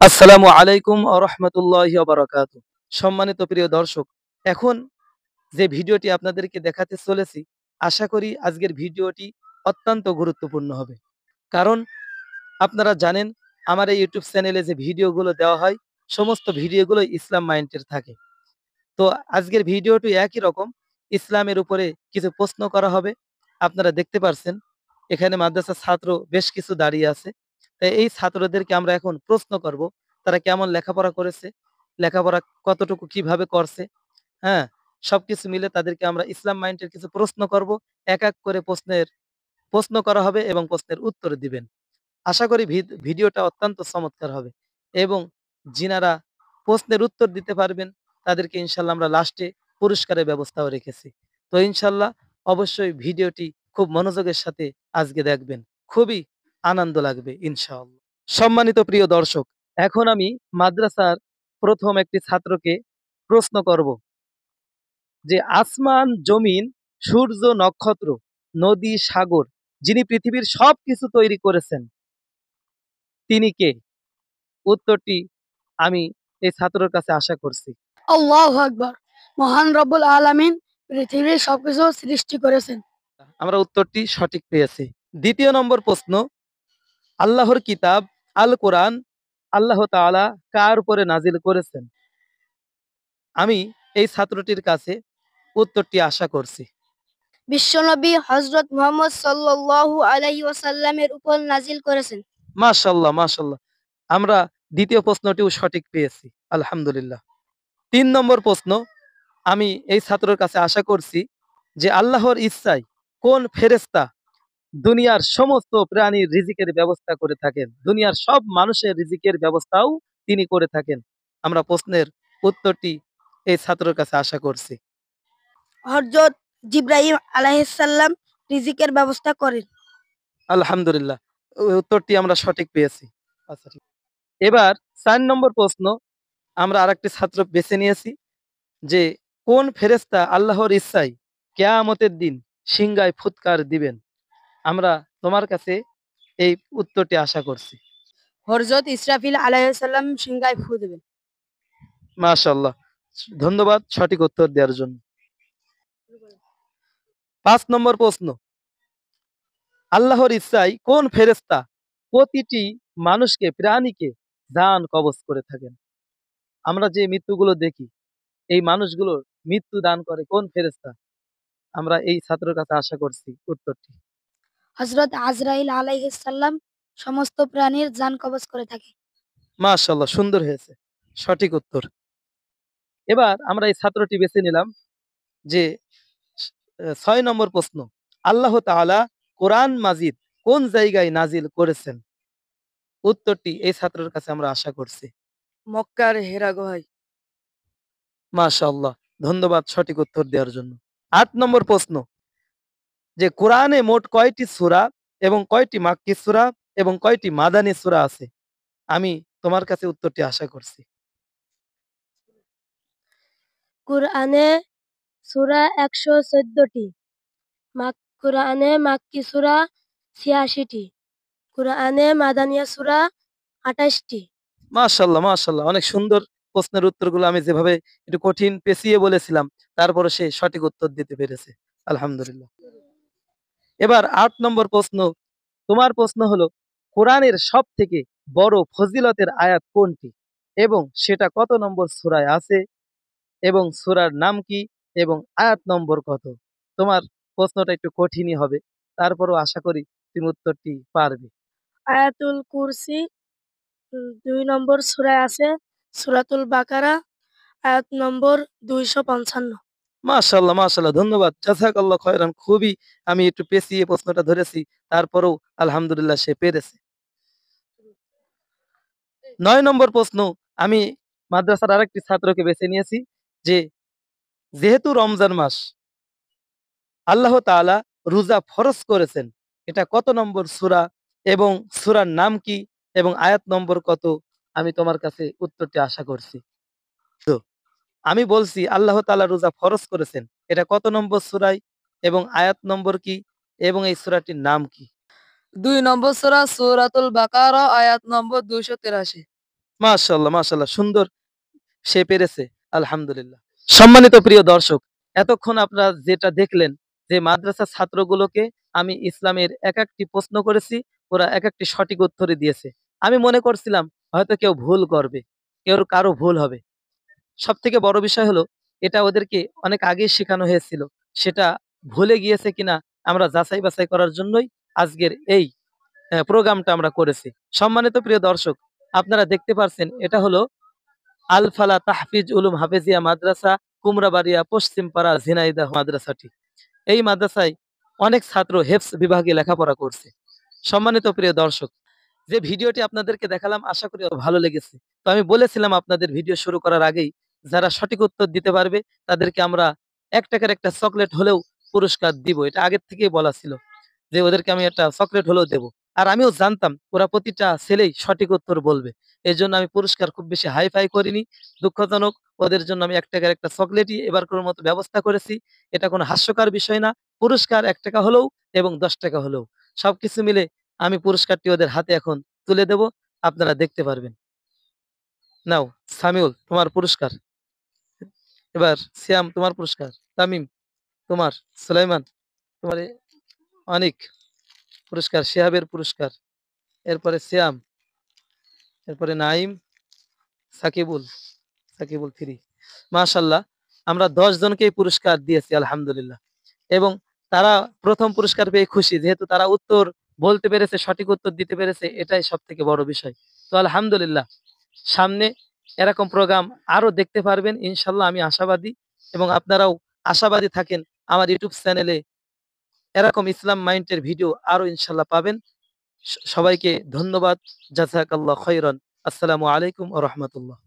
আসসালামু আলাইকুম ওয়া রাহমাতুল্লাহি ওয়া বারাকাতুহু। সম্মানিত প্রিয় দর্শক, এখন যে ভিডিওটি আপনাদেরকে দেখাতে চলেছি, আশা করি আজকের ভিডিওটি অত্যন্ত গুরুত্বপূর্ণ হবে। কারণ আপনারা জানেন আমার এই ইউটিউব চ্যানেলে যে ভিডিওগুলো দেওয়া হয়, সমস্ত ভিডিওগুলো ইসলাম মাইন্ডের থাকে। তো আজকের ভিডিওটি একই রকম, ইসলামের উপরে কিছু প্রশ্ন করা হবে। আপনারা দেখতে পারছেন এখানে মাদ্রাসার ছাত্র বেশ কিছু দাঁড়িয়ে আছে। তাই এই ছাত্রদেরকে আমরা এখন প্রশ্ন করব, তারা কেমন লেখাপড়া করেছে, লেখাপড়া কতটুকু কিভাবে করছে, হ্যাঁ, সবকিছু মিলে তাদেরকে আমরা ইসলাম মাইন্ডের কিছু প্রশ্ন করব। এক এক করে প্রশ্ন করা হবে এবং প্রশ্নের উত্তর দিবেন। আশা করি ভিডিওটা অত্যন্ত চমৎকার হবে এবং যিনারা প্রশ্নের উত্তর দিতে পারবেন তাদেরকে ইনশাল্লাহ আমরা লাস্টে পুরস্কারের ব্যবস্থাও রেখেছি। তো ইনশাল্লাহ অবশ্যই ভিডিওটি খুব মনোযোগের সাথে আজকে দেখবেন, খুবই আনন্দ লাগবে ইনশাআল্লাহ। সম্মানিত প্রিয় দর্শক, এখন আমি মাদ্রাসার প্রথম একটি ছাত্রকে প্রশ্ন করব যে আসমান, জমিন, সূর্য, নক্ষত্র, নদী, সাগর, যিনি পৃথিবীর সবকিছু তৈরি করেছেন তিনি কে? উত্তরটি আমি এই ছাত্রের কাছে আশা করছি। আল্লাহু আকবার। মহান রব্বুল আলামিন পৃথিবীর সবকিছু সৃষ্টি করেছেন। আমরা উত্তরটি সঠিক পেয়েছি। দ্বিতীয় নম্বর প্রশ্ন, আল্লাহর কিতাব আল কোরআন আল্লাহ তাআলা কার উপরে নাজিল করেছেন? আমি এই ছাত্রটির কাছে উত্তরটি আশা করছি। বিশ্বনবী হযরত মুহাম্মদ সাল্লাল্লাহু আলাইহি ওয়াসাল্লামের উপর নাজিল করেছেন। মাশাআল্লাহ, মাশাআল্লাহ। আমরা দ্বিতীয় প্রশ্নটিও সঠিক পেয়েছি, আলহামদুলিল্লাহ। ৩ নম্বর প্রশ্ন, আমি এই ছাত্রের কাছে আশা করছি যে আল্লাহর ইচ্ছায় কোন ফেরেশতা দুনিয়ার সমস্ত প্রাণীর রিজিকের ব্যবস্থা করে থাকেন, দুনিয়ার সব মানুষের রিজিকের ব্যবস্থাও তিনি করে থাকেন? আমরা প্রশ্নের উত্তরটি এই ছাত্রের কাছে আশা করছি। হযরত জিবরাইল আলাইহিস সালাম রিজিকের ব্যবস্থা করেন। আলহামদুলিল্লাহ, ওই উত্তরটি আমরা সঠিক পেয়েছি। আচ্ছা, ঠিক। এবার ৪ নম্বর প্রশ্ন, আমরা আরেকটি ছাত্র বেছে নিয়েছি যে কোন ফেরেশতা আল্লাহর ইচ্ছায় কিয়ামতের দিন সিংহায় ফুৎকার দিবেন? আমরা তোমার কাছে এই উত্তরটি আশা করছি। হযরত ইসরাফিল আলাইহিস সালাম সিংহায় ফু দেবেন। মাশাআল্লাহ, ধন্যবাদ সঠিক উত্তর দেওয়ার জন্য। ৫ নম্বর প্রশ্ন, আল্লাহর ইচ্ছায় কোন ফেরেশতা প্রতিটি মানুষকে, প্রাণীকে জান কবজ করে থাকেন? আমরা যে মৃত্যুগুলো দেখি, এই মানুষগুলোর মৃত্যু দান করে কোন ফেরেশতা? আমরা এই ছাত্রের কাছে আশা করছি উত্তরটি। হযরত আজরাইল আলাইহিস সালাম সমস্ত প্রাণীর জান কবজ করে থাকে। মাশাআল্লাহ, সুন্দর হয়েছে, সঠিক উত্তর। এবার আমরা এই ছাত্রটি বেছে নিলাম যে ৬ নম্বর প্রশ্ন, আল্লাহ তাআলা কোরআন মাজিদ কোন জায়গায় নাজিল করেছেন? উত্তরটি এই ছাত্রের কাছে আমরা আশা করছি। মক্কার হেরা গুহায়। মাশাআল্লাহ, ধন্যবাদ সঠিক উত্তর দেওয়ার জন্য। ৮ নম্বর প্রশ্ন, যে কোরআনে মোট কয়টি সূরা এবং কয়টি মাক্কি সূরা এবং কয়টি মাদানী সূরা আছে? আমি তোমার কাছে উত্তরটি আশা করছি। কুরআনে সূরা ১১৪টি, কুরআনে মাক্কি সূরা ৮৬টি, কুরআনে মাদানিয়া সূরা ২৮টি। মাশাআল্লাহ, মাশাআল্লাহ, অনেক সুন্দর প্রশ্নের উত্তরগুলো। আমি যেভাবে একটু কঠিন পেঁচিয়ে বলেছিলাম, তারপরে সে সঠিক উত্তর দিতে পেরেছে, আলহামদুলিল্লাহ। এবার ৮ নম্বর প্রশ্ন, তোমার প্রশ্ন হলো কোরআনের সবথেকে বড় ফজিলতের আয়াত কোনটি এবং সেটা কত নম্বর সূরায় আছে এবং সূরার নাম কি এবং আয়াত নম্বর কত? তোমার প্রশ্নটা একটু কঠিনই হবে, তারপরও আশা করি তুমি উত্তরটি পারবে। আয়াতুল কুরসি ২ নম্বর সূরায় আছে, সূরাতুল বাকারা আয়াত নম্বর ২৫৫। মাশাআল্লাহ, মাশাআল্লাহ, ধন্যবাদ। জাযাকাল্লাহ খায়রান। খুবই আমি একটু পেঁচিয়ে প্রশ্নটা ধরেছি, তারপরেও আলহামদুলিল্লাহ সে পেরেছে। ৯ নম্বর প্রশ্ন, আমি মাদ্রাসার আরেকটি ছাত্রকে বেছে নিয়েছি যে যেহেতু রমজান মাস আল্লাহ তাআলা রোজা ফরজ করেছেন, এটা কত নম্বর সূরা এবং সূরার নাম কি এবং আয়াত নম্বর কত? আমি তোমার কাছে উত্তরটি আশা করছি। তো আমি বলছি আল্লাহ তাআলা রোজা ফরজ করেছেন, এটা কত নম্বর সূরায় এবং আয়াত নম্বর কি এবং এই সূরাটির নাম কি? ২ নম্বর সূরা সূরাতুল বাকারা আয়াত নম্বর ২৮৩। মাশাআল্লাহ, মাশাআল্লাহ, সুন্দর সে পেরেছে। আলহামদুলিল্লাহ। সম্মানিত প্রিয় দর্শক, এতক্ষণ আপনারা যেটা দেখলেন যে মাদ্রাসার ছাত্রগুলোকে আমি ইসলামের একেকটি প্রশ্ন করেছি, ওরা একেকটি সঠিক উত্তরই দিয়েছে। আমি মনে করছিলাম হয়তো কেউ ভুল করবে, কারো ভুল হবে। সবথেকে বড় বিষয় হলো এটা ওদেরকে অনেক আগেই শেখানো হয়েছিল। সেটা ভুলে গিয়েছে কিনা আমরা যাচাই বাছাই করার জন্যই আজকের এই প্রোগ্রামটা আমরা করেছি। সম্মানিত প্রিয় দর্শক, আপনারা দেখতে পারছেন এটা হলো আল ফালা তাহফিজ উলুম হাফেজিয়া মাদ্রাসা, কুমড়াবাড়িয়া পশ্চিমপাড়া ঝিনাইদহ মাদ্রাসাটি। এই মাদ্রাসায় অনেক ছাত্র হেফজ বিভাগে লেখাপড়া করছে। সম্মানিত প্রিয় দর্শক, যে ভিডিওটি আপনাদেরকে দেখালাম আশা করি ভালো লেগেছে। তো আমি বলেছিলাম আপনাদের ভিডিও শুরু করার আগেই যারা সঠিক উত্তর দিতে পারবে তাদেরকে আমরা ৳১ একটা চকলেট হলেও পুরস্কার দিব। এটা আগের থেকেই বলা ছিল যে ওদেরকে আমি একটা চকলেট হলেও দেব। আর আমিও জানতাম ওরা প্রতিটা ছেলেই সঠিক উত্তর বলবে। এজন্য আমি পুরস্কার খুব বেশি হাই-ফাই করিনি। দুঃখজনক, ওদের জন্য আমি ৳১ একটা চকলেটই এবারকার মতো ব্যবস্থা করেছি। এটা কোনো হাস্যকর বিষয় না। পুরস্কার ৳১ হলেও এবং ৳১০ হলেও সবকিছু মিলে আমি পুরস্কারটি ওদের হাতে এখন তুলে দেব। আপনারা দেখতে পারবেন। নাও সামিউল তোমার পুরস্কার। এবার সিয়াম তোমার পুরস্কার। তামিম তোমার। সুলাইমান তোমার। অনিক পুরস্কার। শিহাবের পুরস্কার। এরপরে সিয়াম। এরপরে নাইম। সাকিবুল। সাকিবুল 3। মাশাআল্লাহ, আমরা ১০ জনকেই পুরস্কার দিয়েছি আলহামদুলিল্লাহ। এবং তারা প্রথম পুরস্কার পেয়ে খুশি। যেহেতু তারা উত্তর বলতে পেরেছে, সঠিক উত্তর দিতে পেরেছে, এটাই সবথেকে বড় বিষয়। তো আলহামদুলিল্লাহ, সামনে এরকম প্রোগ্রাম আরো দেখতে পারবেন ইনশাআল্লাহ, আমি আশাবাদী। এবং আপনারাও আশাবাদী থাকেন আমার ইউটিউব চ্যানেলে এরকম ইসলাম মাইন্ডের ভিডিও আরো ইনশাআল্লাহ পাবেন। সবাইকে ধন্যবাদ। জাযাকাল্লাহু খাইরান। আসসালামু আলাইকুম ওয়া রাহমাতুল্লাহ।